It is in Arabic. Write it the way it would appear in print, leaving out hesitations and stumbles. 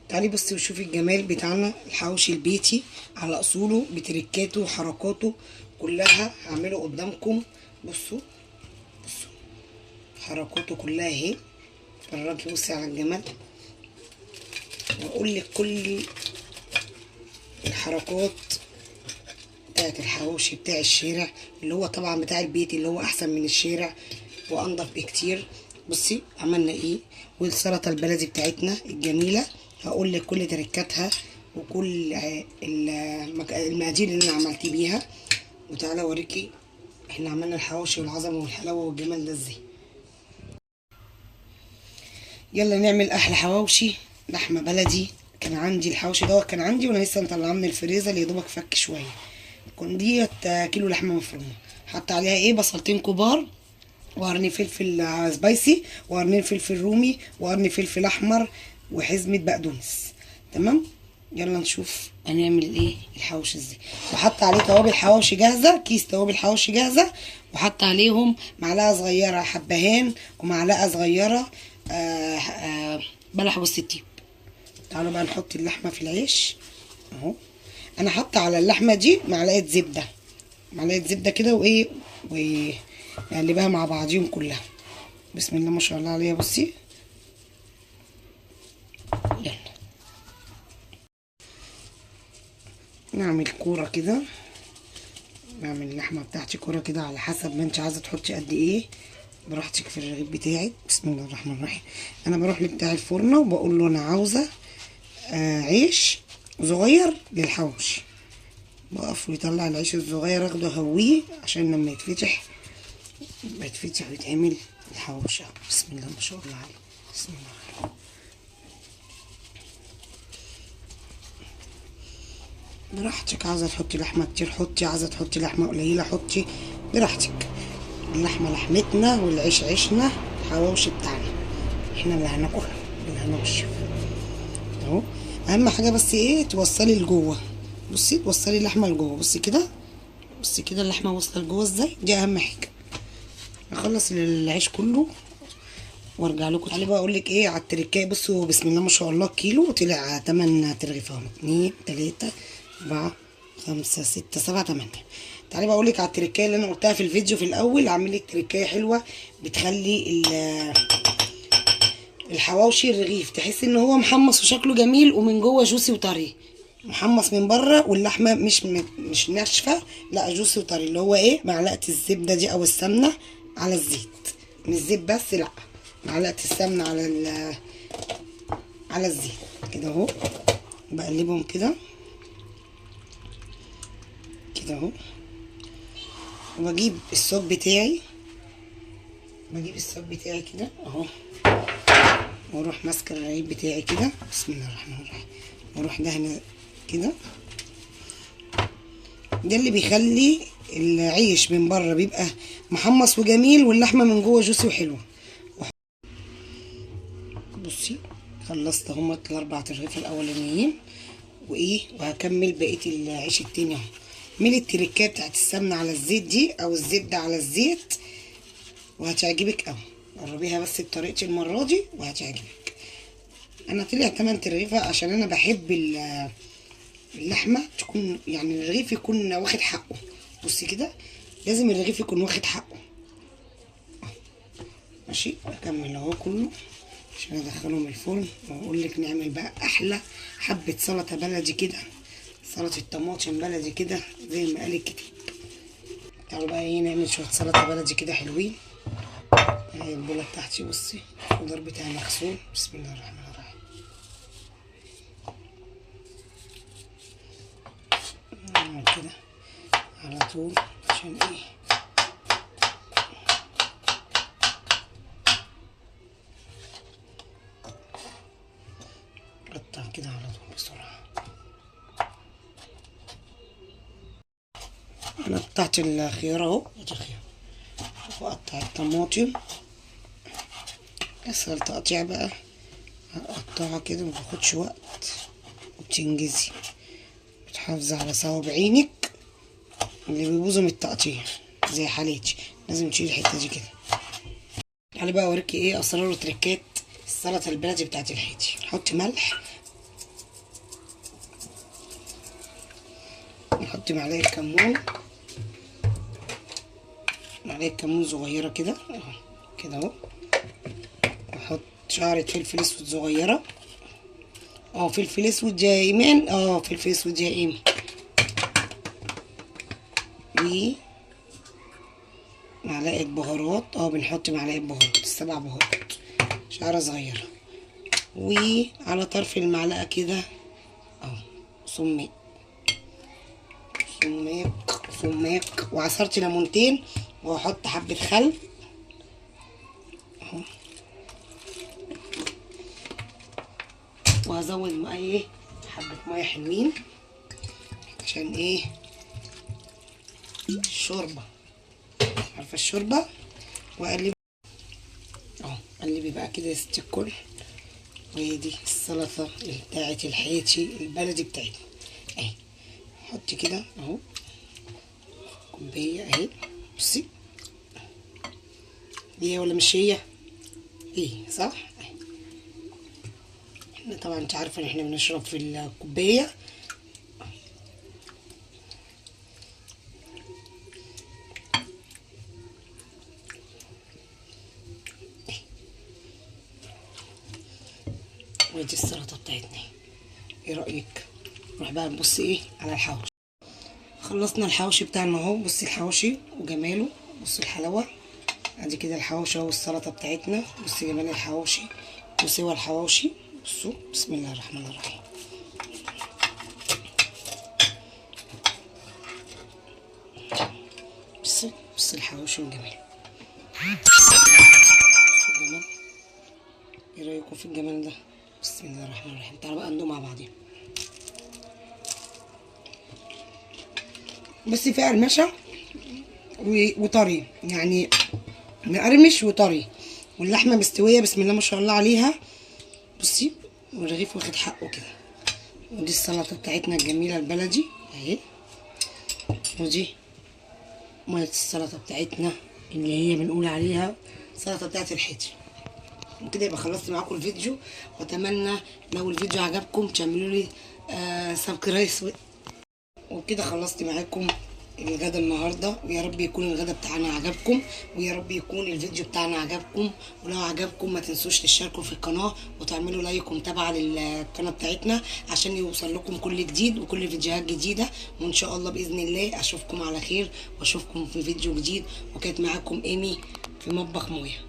تعالي بصي وشوفي الجمال بتاعنا، الحواوشي البيتي على اصوله بتركاته وحركاته كلها هعمله قدامكم. بصوا بصوا حركاته كلها اهي. اتفرجي بصي على الجمال، واقول لك كل الحركات بتاعت الحواوشي بتاع الشارع، اللي هو طبعا بتاع البيت اللي هو احسن من الشارع وانضف بكتير. بصي عملنا ايه، والسلطه البلدي بتاعتنا الجميله هقول لك كل تركاتها وكل المقادير اللي انا عملت بيها. وتعالى اوريكي احنا عملنا الحواوشي والعظمه والحلاوه والجمال ده ازاي. يلا نعمل احلى حواوشي لحمه بلدي. كان عندي الحواوشي دوت، كان عندي وانا لسه مطلعاه من الفريزر يا دوبك فك شويه. كون ديت كيلو لحمه مفرومه، حط عليها ايه بصلتين كبار، وقرن فلفل سبايسي، وقرنين فلفل رومي، وقرن فلفل احمر، وحزمه بقدونس. تمام. يلا نشوف هنعمل ايه الحواوشي ازاي. وحط عليه توابل حواوشي جاهزه، كيس توابل حواوشي جاهزه، وحط عليهم معلقه صغيره حبهان، ومعلقه صغيره بلح جوز الطيب. تعالوا بقى نحط اللحمه في العيش اهو. انا حاطه على اللحمه دي معلقه زبده، معلقه زبده كده، وايه ونقلبها مع بعضيهم كلها. بسم الله ما شاء الله عليها. بصي يلا نعمل كوره كده، نعمل اللحمه بتاعتي كوره كده على حسب ما انت عايزه تحطي قد ايه براحتك في الرغيف بتاعك. بسم الله الرحمن الرحيم. انا بروح لبتاع الفرنه وبقول له انا عاوزه عيش صغير للحواوشي. بقف ويطلع العيش الصغير اخده اهويه عشان لما يتفتح ويتعمل الحواوشي. بسم الله ما شاء الله عليه. بسم الله الرحمن. براحتك، عايزه تحطي لحمه كتير حطي، عايزه تحطي لحمه قليله حطي، براحتك. اللحمه لحمتنا والعيش عيشنا، الحواوشي بتاعنا احنا اللي هناكله بالهنا والشفا اهو. اهم حاجه بس ايه، توصلي لجوه. بصي توصلي اللحمه لجوه. بصي كده، بصي كده اللحمه واصله لجوه ازاي، دي اهم حاجه. اخلص العيش كله وارجع لكم. تعالي بقى اقول لك ايه على التركايه. بصوا بسم الله ما شاء الله، كيلو طلع 8 ترغيف اهو. 2 3 4 5 6 7 8. تعالي بقى اقول لك على التركايه اللي انا قلتها في الفيديو في الاول. اعمل لك تركايه حلوه بتخلي الحواوشي الرغيف تحس ان هو محمص وشكله جميل، ومن جوه جوسي وطري. محمص من بره واللحمه مش ناشفه، لا جوسي وطري. اللي هو ايه، معلقه الزبده دي او السمنه على الزيت، مش زيت بس، لا معلقه السمنه على الزيت كده اهو. بقلبهم كده كده اهو. واجيب الصاج بتاعي، كده اهو، واروح ماسكه الرغيف بتاعي كده. بسم الله الرحمن الرحيم. واروح دهنه كده. ده اللي بيخلي العيش من بره بيبقى محمص وجميل، واللحمه من جوه جوسي وحلوه. بصي خلصت اهمت الاربع ترغيف الاولانيين، وايه وهكمل بقيه العيش التاني اهو. من التركات بتاعت السمنه على الزيت دي او الزبده على الزيت، وهتعجبك قوي. جربيها بس بطريقتي المره دي وهتعجبك. انا طلع 8 ترغيفه عشان انا بحب اللحمه تكون يعني الرغيف يكون واخد حقه. بصي كده لازم الرغيف يكون واخد حقه. ماشي اكمل اهو كله عشان ادخلهم الفرن. واقول لك نعمل بقى احلى حبه سلطه بلدي كده، سلطه طماطم بلدي كده زي ما قال الكتاب. تعالوا بقى ايه نعمل شويه سلطه بلدي كده حلوين. اهي البوله بتاعتي. بصي الخضار بتاعي مغسول. بسم الله الرحمن الرحيم. نعمل كده على طول عشان ايه قطع كده على طول بسرعه. انا قطعت الخيار اهو، وقطع الطماطم. اسهل تقطيع بقى، هقطعها كده متاخدش وقت وبتنجزي، بتحافظي على صوابعينك اللي بيبوظوا من التقطيع زي حالتي. لازم تشيلي الحته دي كده. تعالي بقى اوريكي ايه اسرار وتركات السلطه البلدي بتاعت الحيتي. نحط ملح هحط معلقه كمون، معلقه كمون صغيره كده اهو، كده اهو. واحط شعرة فلفل اسود صغيره، فلفل اسود يا ايمان، فلفل اسود يا ايمان. ومعلقه بهارات، بنحط معلقه بهارات، 7 بهارات، شعره صغيره. وعلى طرف المعلقه كده سماق، سماق. وعصرت ليمونتين، وهحط حبه خل اهو. وهزود ميه، حبه ميه حلوين عشان ايه؟ الشوربه، عارفه الشوربه. واقلب قلبي بقى كده يا ست الكل. وهي دي السلطه بتاعت الحياتي البلدي بتاعتنا اهي. حط كده اهو كوبايه اهي، بصي هي ولا مش هي؟ ايه صح. احنا طبعا انت عارفه ان احنا بنشرب في الكوبايه. ودي السلطه بتاعتنا، ايه رايك؟ نروح بقى نبص ايه على الحواوشي. خلصنا الحواوشي بتاعنا اهو، بصي الحواوشي وجماله، بصي الحلاوه. ادي كده الحواوشي اهو، السلطه بتاعتنا، بصي جمال الحواوشي وسوى الحواوشي. بصوا، بسم الله الرحمن الرحيم. بصي الحواوشي وجماله. بصوا الجمال، ايه رايكم في الجمال ده؟ بسم الله الرحمن الرحيم. تعالوا بقى ندوق مع بعضين. بصي فيها قرمشه وطري، يعني مقرمش وطري، واللحمه مستويه بسم الله ما شاء الله عليها. بصي والرغيف واخد حقه كده. ودي السلطه بتاعتنا الجميله البلدي اهي. ودي ميه السلطه بتاعتنا اللي هي بنقول عليها السلطه بتاعت الحياتي. وكده يبقى خلصت معاكم الفيديو، واتمنى لو الفيديو عجبكم تعملوا لي سبسكرايب. وكده خلصت معاكم الغدا النهارده، ويا رب يكون الغدا بتاعنا عجبكم، ويا رب يكون الفيديو بتاعنا عجبكم. ولو عجبكم ما تنسوش تشتركوا في القناه وتعملوا لايك ومتابعه للقناه بتاعتنا عشان يوصل لكم كل جديد وكل فيديوهات جديده. وان شاء الله باذن الله اشوفكم على خير واشوفكم في فيديو جديد. وكانت معاكم ايمي في مطبخ مويا.